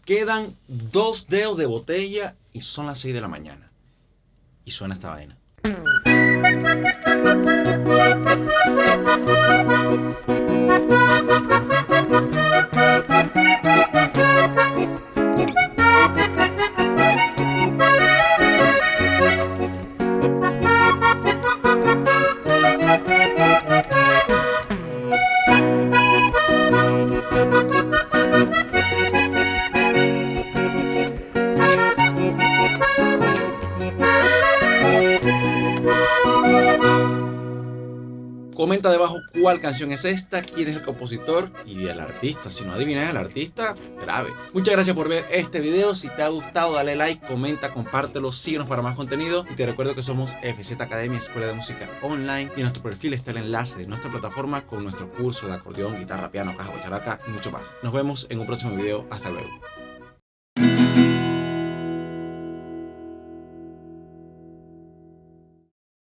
Quedan 2 dedos de botella y son las 6 de la mañana. Y suena esta vaina. Comenta debajo cuál canción es esta, quién es el compositor y el artista. Si no adivinas el artista, grave. Muchas gracias por ver este video. Si te ha gustado, dale like, comenta, compártelo, síguenos para más contenido. Y te recuerdo que somos FZ Academia, Escuela de Música Online. Y en nuestro perfil está el enlace de nuestra plataforma con nuestro curso de acordeón, guitarra, piano, caja, guacharaca y mucho más. Nos vemos en un próximo video. Hasta luego.